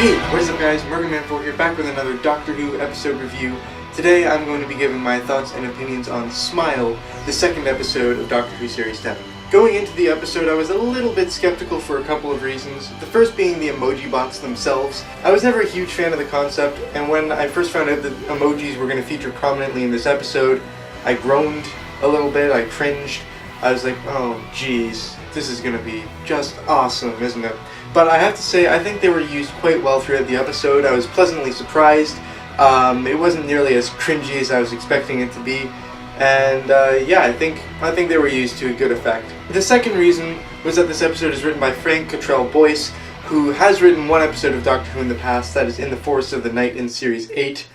Hey, what is up guys, Morgan4 here, back with another Doctor Who episode review. Today I'm going to be giving my thoughts and opinions on Smile, the second episode of Doctor Who Series 10. Going into the episode, I was a little bit skeptical for a couple of reasons. The first being the emoji bots themselves. I was never a huge fan of the concept, and when I first found out that emojis were going to feature prominently in this episode, I groaned a little bit, I cringed. I was like, oh geez, this is going to be just awesome, isn't it? But I have to say, I think they were used quite well throughout the episode. I was pleasantly surprised. It wasn't nearly as cringy as I was expecting it to be. And yeah, I think they were used to a good effect. The second reason was that this episode is written by Cottrell Boyce, who has written one episode of Doctor Who in the past, that is In the Forest of the Night in Series 8.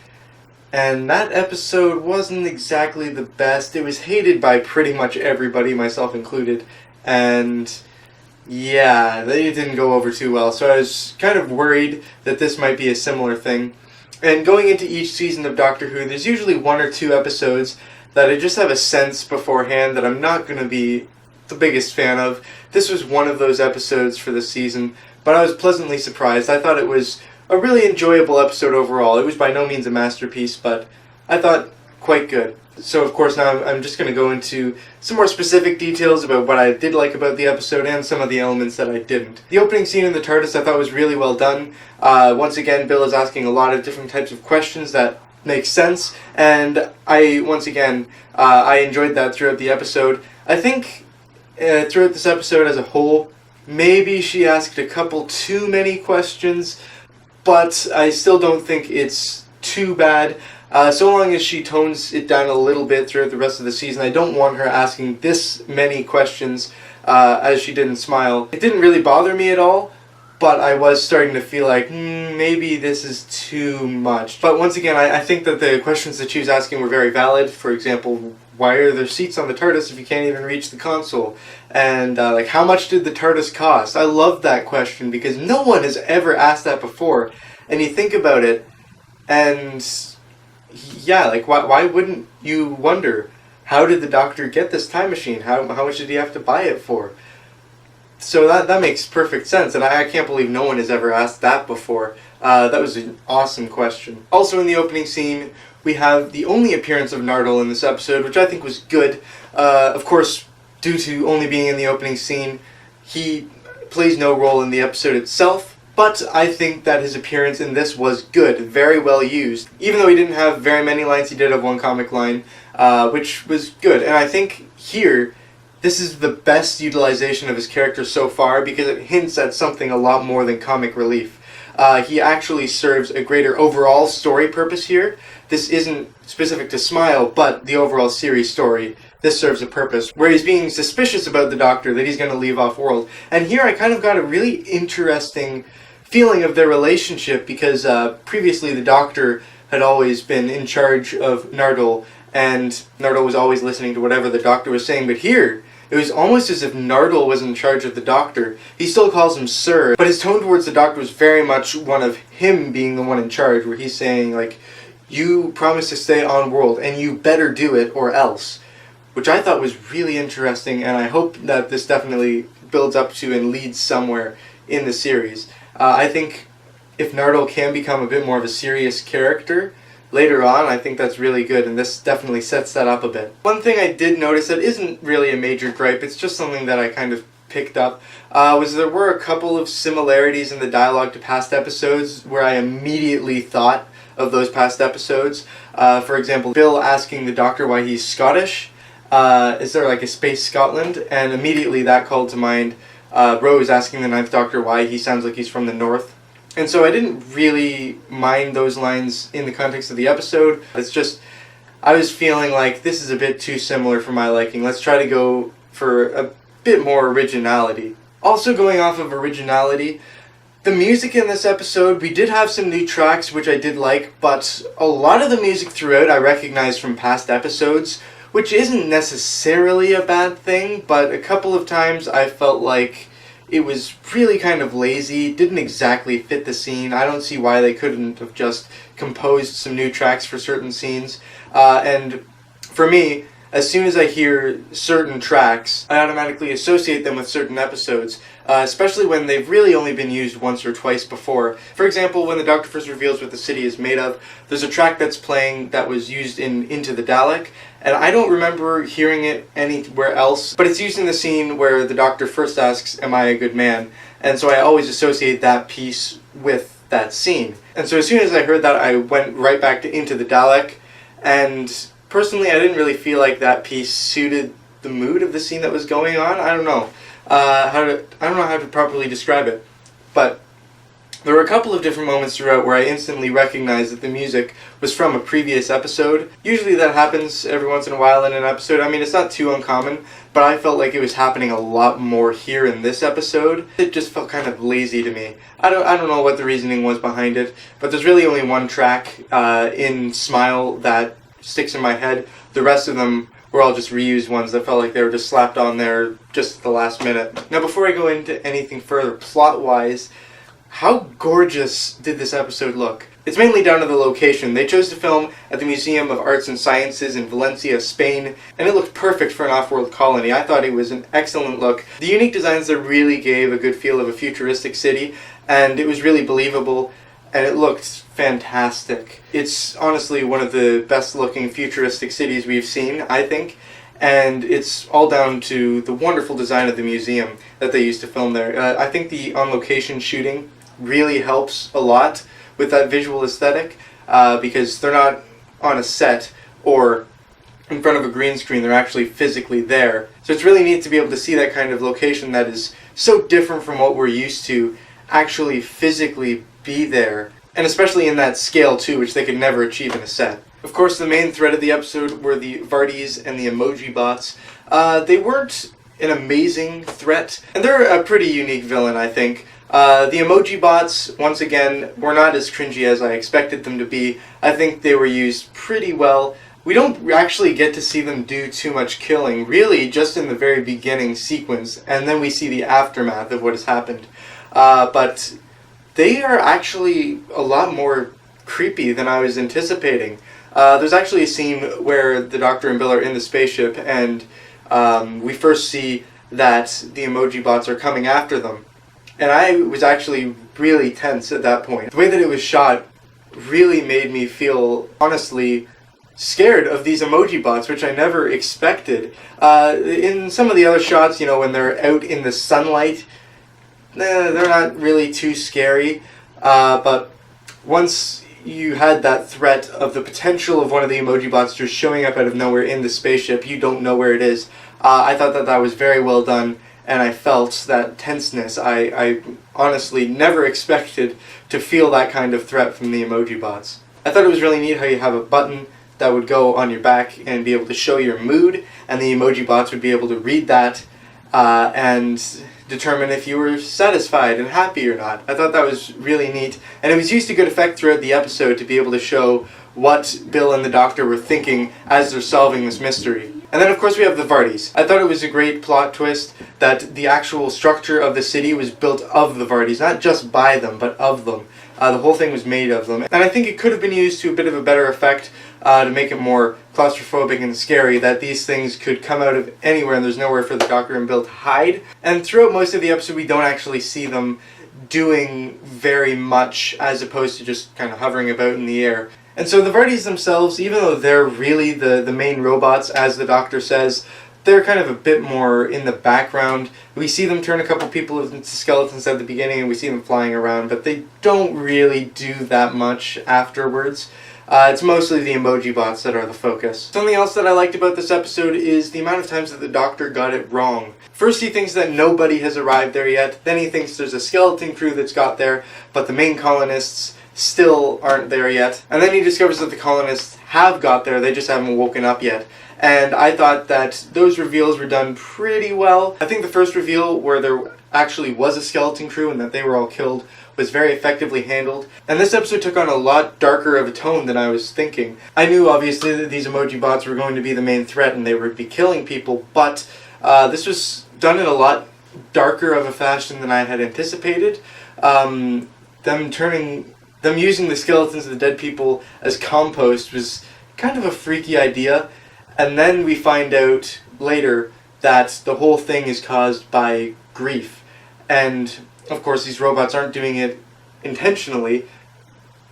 And that episode wasn't exactly the best. It was hated by pretty much everybody, myself included. And yeah, they didn't go over too well, so I was kind of worried that this might be a similar thing. And going into each season of Doctor Who, there's usually one or two episodes that I just have a sense beforehand that I'm not going to be the biggest fan of. This was one of those episodes for this season, but I was pleasantly surprised. I thought it was a really enjoyable episode overall. It was by no means a masterpiece, but I thought quite good. So of course now I'm just going to go into some more specific details about what I did like about the episode and some of the elements that I didn't. The opening scene in the TARDIS I thought was really well done. Once again, Bill is asking a lot of different types of questions that make sense, and I enjoyed that throughout the episode. I think throughout this episode as a whole, maybe she asked a couple too many questions, but I still don't think it's too bad. So long as she tones it down a little bit throughout the rest of the season, I don't want her asking this many questions as she did in Smile. It didn't really bother me at all, but I was starting to feel like, maybe this is too much. But once again, I think that the questions that she was asking were very valid. For example, why are there seats on the TARDIS if you can't even reach the console? And like, how much did the TARDIS cost? I love that question because no one has ever asked that before. And you think about it, and yeah, like why wouldn't you wonder, how did the Doctor get this time machine? How much did he have to buy it for? So that makes perfect sense, and I can't believe no one has ever asked that before. That was an awesome question. Also in the opening scene, we have the only appearance of Nardo in this episode, which I think was good. Of course, due to only being in the opening scene, he plays no role in the episode itself. But I think that his appearance in this was good, very well used. Even though he didn't have very many lines, he did have one comic line, which was good. And I think here, this is the best utilization of his character so far because it hints at something a lot more than comic relief. He actually serves a greater overall story purpose here. This isn't specific to Smile, but the overall series story. This serves a purpose, where he's being suspicious about the Doctor, that he's going to leave off-world. And here I kind of got a really interesting feeling of their relationship because previously the Doctor had always been in charge of Nardo, and Nardo was always listening to whatever the Doctor was saying, but here it was almost as if Nardo was in charge of the Doctor. He still calls him Sir, but his tone towards the Doctor was very much one of him being the one in charge, where he's saying, like, you promised to stay on world, and you better do it or else. Which I thought was really interesting, and I hope that this definitely builds up to and leads somewhere in the series. I think if Nardo can become a bit more of a serious character later on, I think that's really good, and this definitely sets that up a bit. One thing I did notice that isn't really a major gripe, it's just something that I kind of picked up, was there were a couple of similarities in the dialogue to past episodes where I immediately thought of those past episodes. For example, Bill asking the Doctor why he's Scottish. Is there like a Space Scotland? And immediately that called to mind Rose asking the Ninth Doctor why he sounds like he's from the North. And so I didn't really mind those lines in the context of the episode. It's just, I was feeling like this is a bit too similar for my liking. Let's try to go for a bit more originality. Also going off of originality, the music in this episode, we did have some new tracks which I did like, but a lot of the music throughout I recognized from past episodes, which isn't necessarily a bad thing, but a couple of times I felt like it was really kind of lazy, didn't exactly fit the scene. I don't see why they couldn't have just composed some new tracks for certain scenes. And for me, as soon as I hear certain tracks, I automatically associate them with certain episodes, especially when they've really only been used once or twice before. For example, when the Doctor first reveals what the city is made of, there's a track that's playing that was used in Into the Dalek, and I don't remember hearing it anywhere else, but it's used in the scene where the Doctor first asks, "Am I a good man?" And so I always associate that piece with that scene. And so as soon as I heard that, I went right back to Into the Dalek, and personally I didn't really feel like that piece suited the mood of the scene that was going on. I don't know I don't know how to properly describe it, but there were a couple of different moments throughout where I instantly recognized that the music was from a previous episode. Usually that happens every once in a while in an episode. I mean, it's not too uncommon, but I felt like it was happening a lot more here in this episode. It just felt kind of lazy to me. I don't know what the reasoning was behind it, but there's really only one track in Smile that sticks in my head. The rest of them were all just reused ones that felt like they were just slapped on there just at the last minute. Now, before I go into anything further plot-wise, how gorgeous did this episode look? It's mainly down to the location. They chose to film at the Museum of Arts and Sciences in Valencia, Spain, and it looked perfect for an off-world colony. I thought it was an excellent look. The unique designs there really gave a good feel of a futuristic city, and it was really believable, and it looked fantastic. It's honestly one of the best-looking futuristic cities we've seen, I think, and it's all down to the wonderful design of the museum that they used to film there. I think the on-location shooting really helps a lot with that visual aesthetic, because they're not on a set or in front of a green screen, they're actually physically there. So it's really neat to be able to see that kind of location that is so different from what we're used to actually physically be there, and especially in that scale too, which they could never achieve in a set. Of course, the main thread of the episode were the Vardis and the emoji bots. They weren't an amazing threat, and they're a pretty unique villain, I think. The emoji bots, once again, were not as cringy as I expected them to be. I think they were used pretty well. We don't actually get to see them do too much killing, really just in the very beginning sequence, and then we see the aftermath of what has happened. But they are actually a lot more creepy than I was anticipating. There's actually a scene where the Doctor and Bill are in the spaceship, and we first see that the emoji bots are coming after them. And I was actually really tense at that point. The way that it was shot really made me feel, honestly, scared of these emoji bots, which I never expected. In some of the other shots, when they're out in the sunlight, they're not really too scary. But once you had that threat of the potential of one of the emoji bots just showing up out of nowhere in the spaceship, you don't know where it is. I thought that was very well done, and I felt that tenseness. I honestly never expected to feel that kind of threat from the emoji bots. I thought it was really neat how you have a button that would go on your back and be able to show your mood, and the emoji bots would be able to read that and determine if you were satisfied and happy or not. I thought that was really neat, and it was used to good effect throughout the episode to be able to show what Bill and the Doctor were thinking as they're solving this mystery. And then of course we have the Vardis. I thought it was a great plot twist that the actual structure of the city was built of the Vardis, not just by them, but of them. The whole thing was made of them. And I think it could have been used to a bit of a better effect to make it more claustrophobic and scary, that these things could come out of anywhere and there's nowhere for the Doctor and Bill to hide. And throughout most of the episode we don't actually see them doing very much, as opposed to just kind of hovering about in the air. And so the Vardis themselves, even though they're really the main robots, as the Doctor says, they're kind of a bit more in the background. We see them turn a couple people into skeletons at the beginning, and we see them flying around, but they don't really do that much afterwards. It's mostly the emoji bots that are the focus. Something else that I liked about this episode is the amount of times that the Doctor got it wrong. First he thinks that nobody has arrived there yet, then he thinks there's a skeleton crew that's got there, but the main colonists still aren't there yet. And then he discovers that the colonists have got there, they just haven't woken up yet. And I thought that those reveals were done pretty well. I think the first reveal, where there actually was a skeleton crew and that they were all killed, was very effectively handled. And this episode took on a lot darker of a tone than I was thinking. I knew obviously that these emoji bots were going to be the main threat and they would be killing people, but this was done in a lot darker of a fashion than I had anticipated. Them using the skeletons of the dead people as compost was kind of a freaky idea, And then we find out later that the whole thing is caused by grief. And of course these robots aren't doing it intentionally.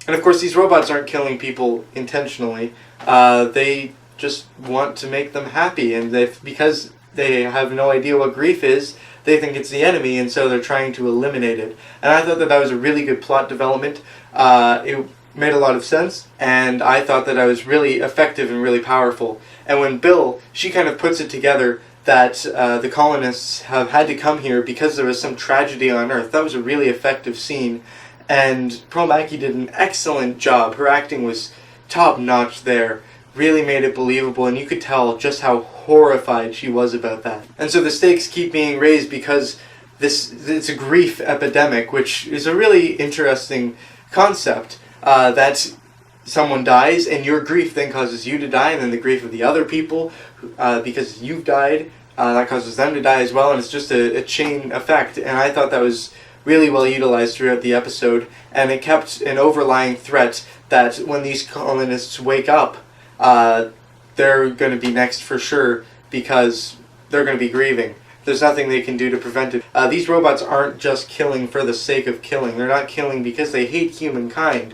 And of course these robots aren't killing people intentionally. They just want to make them happy, and because they have no idea what grief is, they think it's the enemy, and so they're trying to eliminate it. And I thought that that was a really good plot development. It made a lot of sense, and I thought that I was really effective and really powerful. And when Bill, she kind of puts it together that the colonists have had to come here because there was some tragedy on Earth, that was a really effective scene. And Pearl Mackie did an excellent job. Her acting was top-notch there. Really made it believable, and you could tell just how horrified she was about that. And so the stakes keep being raised because it's a grief epidemic, which is a really interesting concept, that someone dies and your grief then causes you to die, and then the grief of the other people, because you've died, that causes them to die as well, and it's just a chain effect. And I thought that was really well utilized throughout the episode, and it kept an overlying threat that when these colonists wake up, they're going to be next for sure, because they're going to be grieving. There's nothing they can do to prevent it. These robots aren't just killing for the sake of killing. They're not killing because they hate humankind,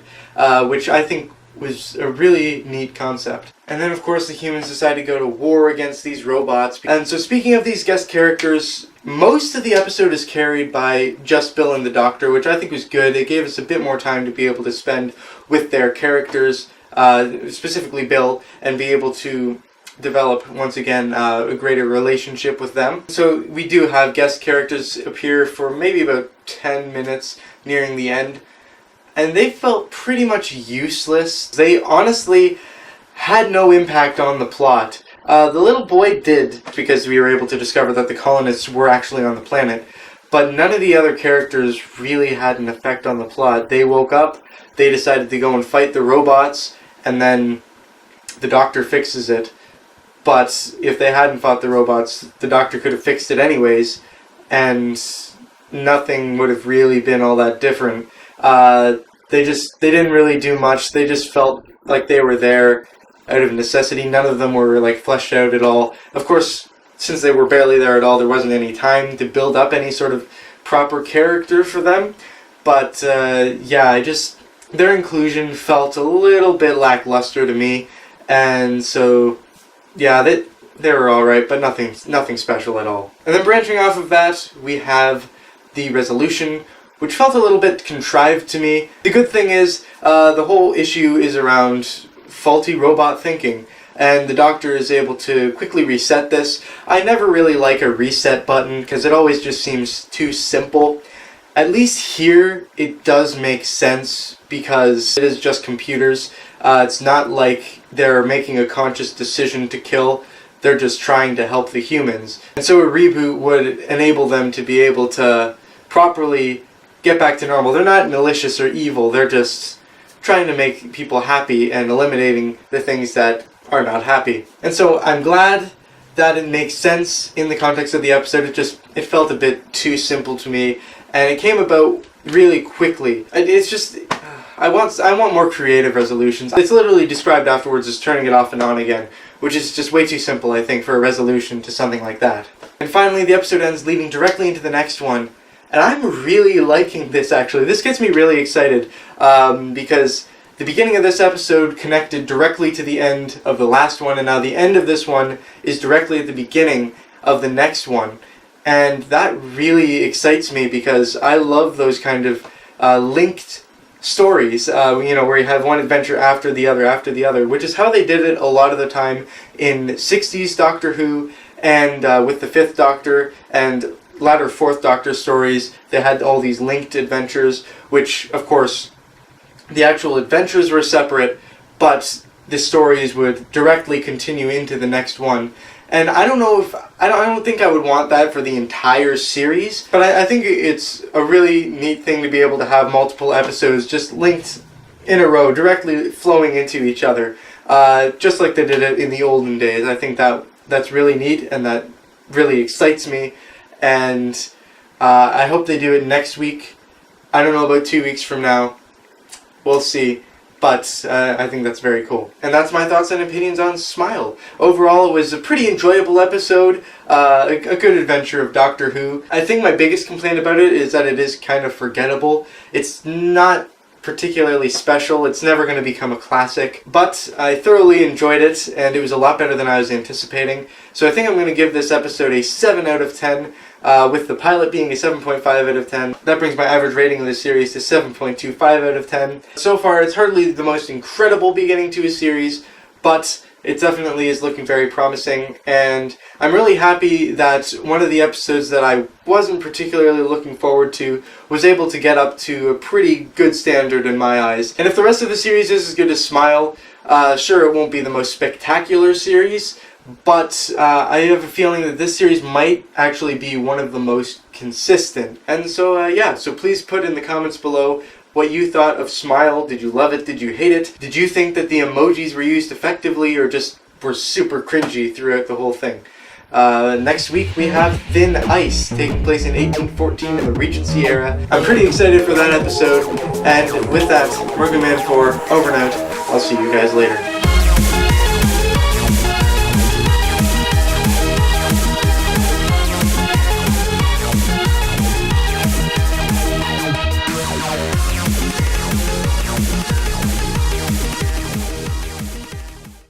which I think was a really neat concept. And then of course the humans decide to go to war against these robots. And so speaking of these guest characters, most of the episode is carried by just Bill and the Doctor, which I think was good. It gave us a bit more time to be able to spend with their characters, specifically Bill, and be able to develop, once again, a greater relationship with them. So we do have guest characters appear for maybe about 10 minutes nearing the end, and they felt pretty much useless. They honestly had no impact on the plot. The little boy did, because we were able to discover that the colonists were actually on the planet, but none of the other characters really had an effect on the plot. They woke up, they decided to go and fight the robots, and then the Doctor fixes it. But if they hadn't fought the robots, the Doctor could have fixed it anyways, and nothing would have really been all that different. They didn't really do much. They just felt like they were there out of necessity. None of them were like fleshed out at all. Of course, since they were barely there at all, there wasn't any time to build up any sort of proper character for them. But yeah, their inclusion felt a little bit lackluster to me, and so yeah, they were alright, but nothing special at all. And then branching off of that, we have the resolution, which felt a little bit contrived to me. The good thing is, the whole issue is around faulty robot thinking, and the Doctor is able to quickly reset this. I never really like a reset button, because it always just seems too simple. At least here, it does make sense, because it is just computers. It's not like they're making a conscious decision to kill. They're just trying to help the humans. And so a reboot would enable them to be able to properly get back to normal. They're not malicious or evil. They're just trying to make people happy and eliminating the things that are not happy. And so I'm glad that it makes sense in the context of the episode. It felt a bit too simple to me, and it came about really quickly. It's just, I want more creative resolutions. It's literally described afterwards as turning it off and on again, which is just way too simple, I think, for a resolution to something like that. And finally, the episode ends leading directly into the next one, and I'm really liking this, actually. This gets me really excited, because the beginning of this episode connected directly to the end of the last one, and now the end of this one is directly at the beginning of the next one. And that really excites me, because I love those kind of linked stories, where you have one adventure after the other, which is how they did it a lot of the time in 60s Doctor Who, and with the 5th Doctor, and latter 4th Doctor stories. They had all these linked adventures, which, of course, the actual adventures were separate, but the stories would directly continue into the next one. And I don't think I would want that for the entire series, but I think it's a really neat thing to be able to have multiple episodes just linked in a row, directly flowing into each other, just like they did it in the olden days. I think that's really neat, and that really excites me, and I hope they do it next week. I don't know about 2 weeks from now. We'll see. but I think that's very cool. And that's my thoughts and opinions on Smile. Overall, it was a pretty enjoyable episode, a good adventure of Doctor Who. I think my biggest complaint about it is that it is kind of forgettable. It's not particularly special. It's never going to become a classic, but I thoroughly enjoyed it, and it was a lot better than I was anticipating. So I think I'm going to give this episode a 7 out of 10, with the pilot being a 7.5 out of 10. That brings my average rating of the series to 7.25 out of 10. So far, it's hardly the most incredible beginning to a series, but it definitely is looking very promising, and I'm really happy that one of the episodes that I wasn't particularly looking forward to was able to get up to a pretty good standard in my eyes. And if the rest of the series is as good as Smile, sure, it won't be the most spectacular series, but I have a feeling that this series might actually be one of the most consistent. And so, yeah, so please put in the comments below what you thought of Smile. Did you love it? Did you hate it? Did you think that the emojis were used effectively, or just were super cringy throughout the whole thing? Next week we have Thin Ice, taking place in 1814 in the Regency era. I'm pretty excited for that episode, and with that, Murgaman 4, over and out. I'll see you guys later.